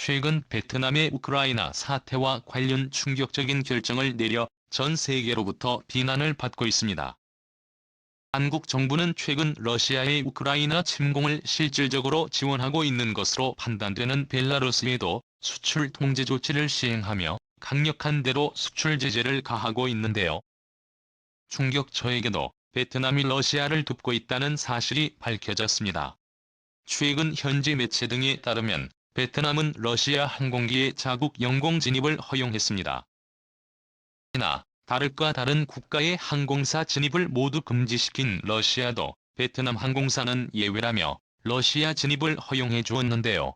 최근 베트남의 우크라이나 사태와 관련 충격적인 결정을 내려 전 세계로부터 비난을 받고 있습니다. 한국 정부는 최근 러시아의 우크라이나 침공을 실질적으로 지원하고 있는 것으로 판단되는 벨라루스에도 수출 통제 조치를 시행하며 강력한 대로 수출 제재를 가하고 있는데요. 충격처에게도 베트남이 러시아를 돕고 있다는 사실이 밝혀졌습니다. 최근 현지 매체 등에 따르면 베트남은 러시아 항공기의 자국 영공 진입을 허용했습니다. 이나 다를까 다른 국가의 항공사 진입을 모두 금지시킨 러시아도 베트남 항공사는 예외라며 러시아 진입을 허용해 주었는데요.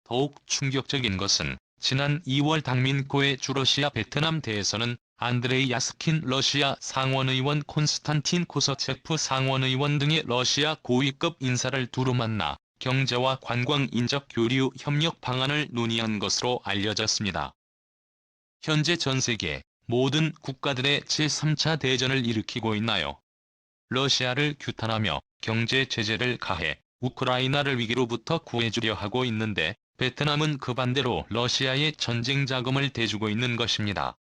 더욱 충격적인 것은 지난 2월 당민코의 주러시아 베트남 대에서는 안드레이 야스킨 러시아 상원의원 콘스탄틴 코서체프 상원의원 등의 러시아 고위급 인사를 두루 만나 경제와 관광 인적 교류 협력 방안을 논의한 것으로 알려졌습니다. 현재 전 세계 모든 국가들의 제3차 대전을 일으키고 있나요? 러시아를 규탄하며 경제 제재를 가해 우크라이나를 위기로부터 구해주려 하고 있는데 베트남은 그 반대로 러시아의 전쟁 자금을 대주고 있는 것입니다.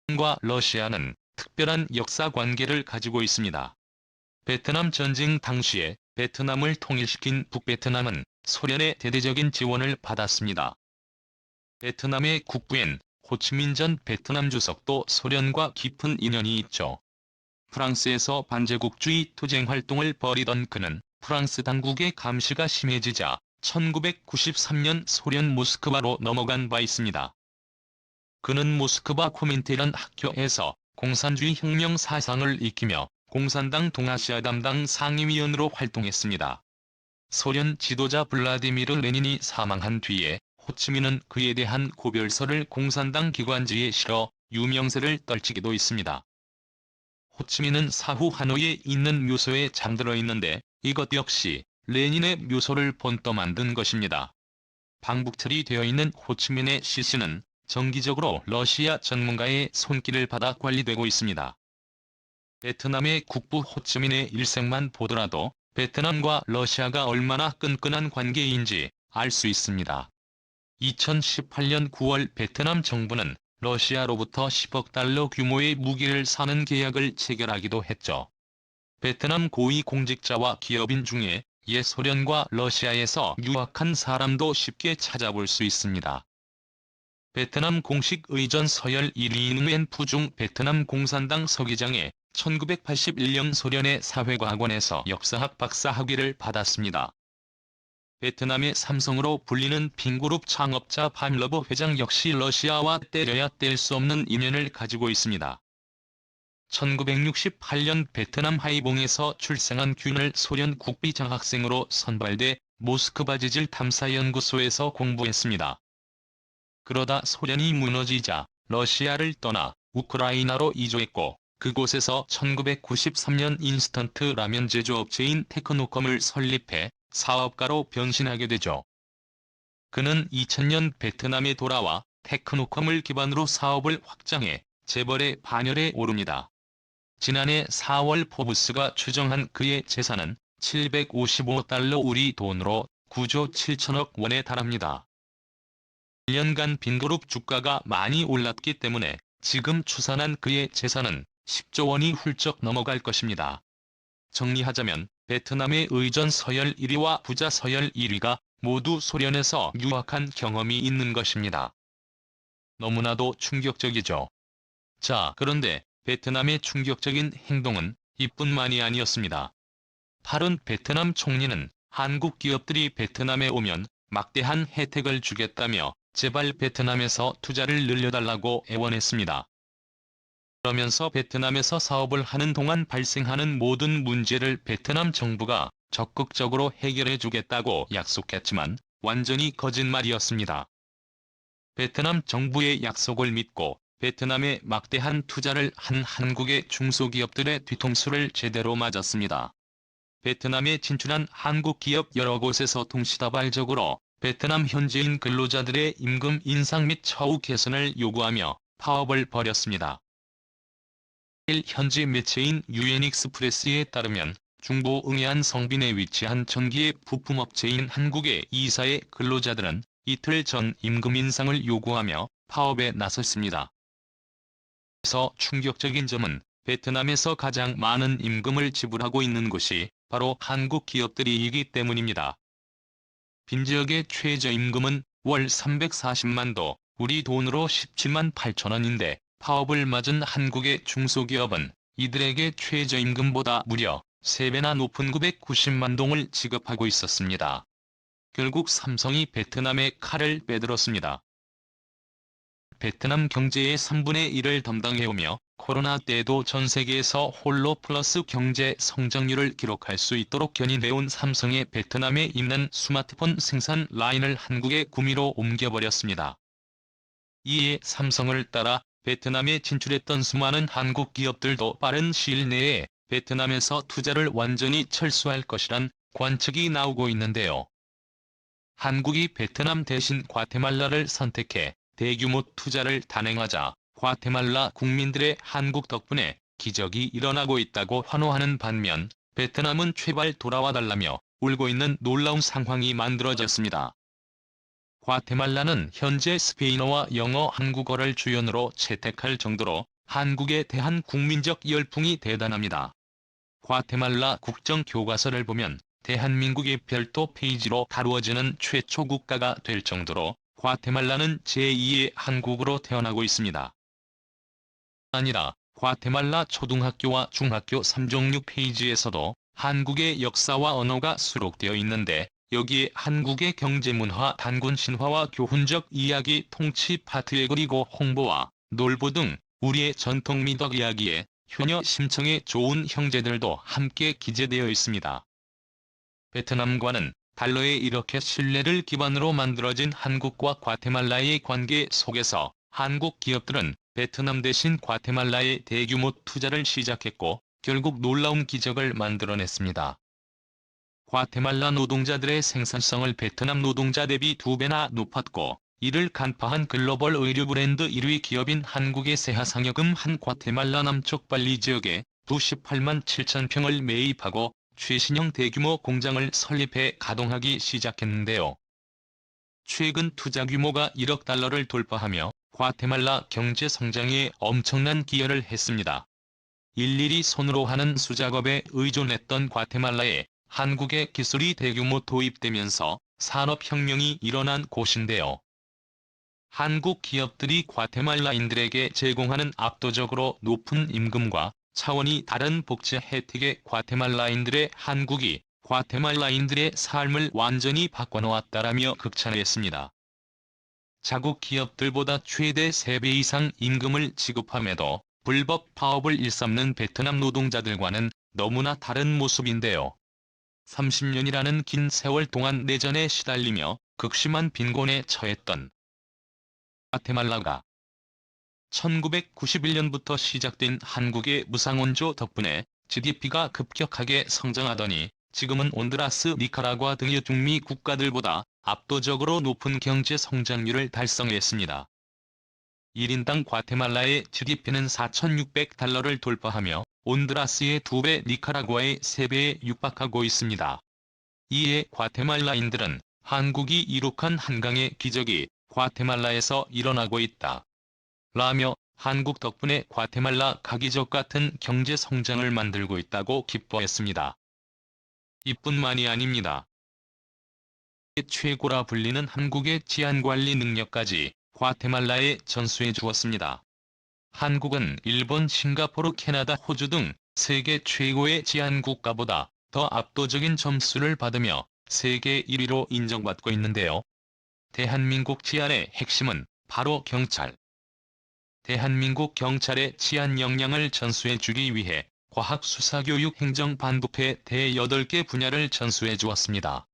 베트남과 러시아는 특별한 역사 관계를 가지고 있습니다. 베트남 전쟁 당시에 베트남을 통일시킨 북베트남은 소련의 대대적인 지원을 받았습니다. 베트남의 국부인 호치민 전 베트남 주석도 소련과 깊은 인연이 있죠. 프랑스에서 반제국주의 투쟁 활동을 벌이던 그는 프랑스 당국의 감시가 심해지자 1993년 소련 모스크바로 넘어간 바 있습니다. 그는 모스크바 코민테란 학교에서 공산주의 혁명 사상을 익히며 공산당 동아시아 담당 상임위원으로 활동했습니다. 소련 지도자 블라디미르 레닌이 사망한 뒤에 호치민은 그에 대한 고별서를 공산당 기관지에 실어 유명세를 떨치기도 했습니다. 호치민은 사후 하노이에 있는 묘소에 잠들어 있는데 이것 역시 레닌의 묘소를 본떠 만든 것입니다. 방북철이 되어 있는 호치민의 시신은 정기적으로 러시아 전문가의 손길을 받아 관리되고 있습니다. 베트남의 국부 호치민의 일생만 보더라도 베트남과 러시아가 얼마나 끈끈한 관계인지 알 수 있습니다. 2018년 9월 베트남 정부는 러시아로부터 10억 달러 규모의 무기를 사는 계약을 체결하기도 했죠. 베트남 고위 공직자와 기업인 중에 옛 소련과 러시아에서 유학한 사람도 쉽게 찾아볼 수 있습니다. 베트남 공식 의전 서열 1위인 웬 푸중 베트남 공산당 서기장에 1981년 소련의 사회과학원에서 역사학 박사 학위를 받았습니다. 베트남의 삼성으로 불리는 핑그룹 창업자 밤러버 회장 역시 러시아와 때려야 뗄 수 없는 인연을 가지고 있습니다. 1968년 베트남 하이봉에서 출생한 균을 소련 국비 장학생으로 선발돼 모스크바 지질 탐사연구소에서 공부했습니다. 그러다 소련이 무너지자 러시아를 떠나 우크라이나로 이주했고 그곳에서 1993년 인스턴트 라면 제조업체인 테크노컴을 설립해 사업가로 변신하게 되죠. 그는 2000년 베트남에 돌아와 테크노컴을 기반으로 사업을 확장해 재벌의 반열에 오릅니다. 지난해 4월 포브스가 추정한 그의 재산은 755달러 우리 돈으로 9조 7천억 원에 달합니다. 1년간 빈그룹 주가가 많이 올랐기 때문에 지금 추산한 그의 재산은 10조 원이 훌쩍 넘어갈 것입니다. 정리하자면 베트남의 의전 서열 1위와 부자 서열 1위가 모두 소련에서 유학한 경험이 있는 것입니다. 너무나도 충격적이죠. 자, 그런데 베트남의 충격적인 행동은 이뿐만이 아니었습니다. 파룬 베트남 총리는 한국 기업들이 베트남에 오면 막대한 혜택을 주겠다며 제발 베트남에서 투자를 늘려달라고 애원했습니다. 그러면서 베트남에서 사업을 하는 동안 발생하는 모든 문제를 베트남 정부가 적극적으로 해결해 주겠다고 약속했지만 완전히 거짓말이었습니다. 베트남 정부의 약속을 믿고 베트남에 막대한 투자를 한 한국의 중소기업들의 뒤통수를 제대로 맞았습니다. 베트남에 진출한 한국 기업 여러 곳에서 동시다발적으로 베트남 현지인 근로자들의 임금 인상 및 처우 개선을 요구하며 파업을 벌였습니다. 현지 매체인 유엔익스프레스에 따르면 중부 응해안 성빈에 위치한 전기의 부품업체인 한국의 이사의 근로자들은 이틀 전 임금 인상을 요구하며 파업에 나섰습니다. 그래서 충격적인 점은 베트남에서 가장 많은 임금을 지불하고 있는 곳이 바로 한국 기업들이기 때문입니다. 빈지역의 최저임금은 월 340만 도, 우리 돈으로 17만 8천 원인데 파업을 맞은 한국의 중소기업은 이들에게 최저임금보다 무려 3배나 높은 990만 동을 지급하고 있었습니다. 결국 삼성이 베트남의 칼을 빼들었습니다. 베트남 경제의 3분의 1을 담당해오며 코로나 때에도 전 세계에서 홀로 플러스 경제 성장률을 기록할 수 있도록 견인해온 삼성의 베트남에 있는 스마트폰 생산 라인을 한국에 구미로 옮겨버렸습니다. 이에 삼성을 따라 베트남에 진출했던 수많은 한국 기업들도 빠른 시일 내에 베트남에서 투자를 완전히 철수할 것이란 관측이 나오고 있는데요. 한국이 베트남 대신 과테말라를 선택해 대규모 투자를 단행하자 과테말라 국민들의 한국 덕분에 기적이 일어나고 있다고 환호하는 반면 베트남은 제발 돌아와달라며 울고 있는 놀라운 상황이 만들어졌습니다. 과테말라는 현재 스페인어와 영어, 한국어를 주연으로 채택할 정도로 한국에 대한 국민적 열풍이 대단합니다. 과테말라 국정교과서를 보면 대한민국의 별도 페이지로 다루어지는 최초 국가가 될 정도로 과테말라는 제2의 한국으로 태어나고 있습니다. 아니라 과테말라 초등학교와 중학교 3종류 페이지에서도 한국의 역사와 언어가 수록되어 있는데 여기에 한국의 경제문화, 단군 신화와 교훈적 이야기, 통치 파트에 그리고 홍보와 놀부 등 우리의 전통 미덕 이야기에 효녀 심청의 좋은 형제들도 함께 기재되어 있습니다. 베트남과는 달러에 이렇게 신뢰를 기반으로 만들어진 한국과 과테말라의 관계 속에서 한국 기업들은 베트남 대신 과테말라에 대규모 투자를 시작했고 결국 놀라운 기적을 만들어냈습니다. 과테말라 노동자들의 생산성을 베트남 노동자 대비 2배나 높았고 이를 간파한 글로벌 의류 브랜드 1위 기업인 한국의 세하상여금 한 과테말라 남쪽 발리 지역에 98만 7천 평을 매입하고 최신형 대규모 공장을 설립해 가동하기 시작했는데요. 최근 투자 규모가 1억 달러를 돌파하며 과테말라 경제 성장에 엄청난 기여를 했습니다. 일일이 손으로 하는 수작업에 의존했던 과테말라에 한국의 기술이 대규모 도입되면서 산업혁명이 일어난 곳인데요. 한국 기업들이 과테말라인들에게 제공하는 압도적으로 높은 임금과 차원이 다른 복지 혜택에 과테말라인들의 한국이 과테말라인들의 삶을 완전히 바꿔놓았다라며 극찬했습니다. 자국 기업들보다 최대 3배 이상 임금을 지급함에도 불법 파업을 일삼는 베트남 노동자들과는 너무나 다른 모습인데요. 30년이라는 긴 세월 동안 내전에 시달리며 극심한 빈곤에 처했던 과테말라가 1991년부터 시작된 한국의 무상원조 덕분에 GDP가 급격하게 성장하더니 지금은 온두라스, 니카라과 등의 중미 국가들보다 압도적으로 높은 경제 성장률을 달성했습니다. 1인당 과테말라의 GDP는 4,600달러를 돌파하며 온두라스의 2배, 니카라과의 3배에 육박하고 있습니다. 이에 과테말라인들은 한국이 이룩한 한강의 기적이 과테말라에서 일어나고 있다. 라며 한국 덕분에 과테말라 가기적 같은 경제 성장을 만들고 있다고 기뻐했습니다. 이뿐만이 아닙니다. 최고라 불리는 한국의 치안관리 능력까지 과테말라에 전수해 주었습니다. 한국은 일본, 싱가포르, 캐나다, 호주 등 세계 최고의 치안 국가보다 더 압도적인 점수를 받으며 세계 1위로 인정받고 있는데요. 대한민국 치안의 핵심은 바로 경찰. 대한민국 경찰의 치안 역량을 전수해 주기 위해 과학, 수사, 교육, 행정, 반부패 대 8개 분야를 전수해 주었습니다.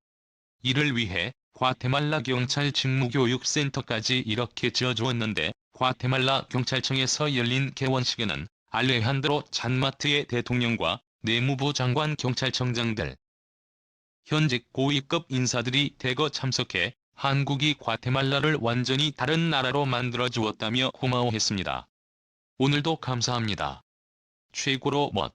이를 위해 과테말라 경찰 직무교육센터까지 이렇게 지어주었는데 과테말라 경찰청에서 열린 개원식에는 알레한드로 잔마트의 대통령과 내무부 장관, 경찰청장들, 현직 고위급 인사들이 대거 참석해 한국이 과테말라를 완전히 다른 나라로 만들어주었다며 고마워했습니다. 오늘도 감사합니다. 최고로 멋.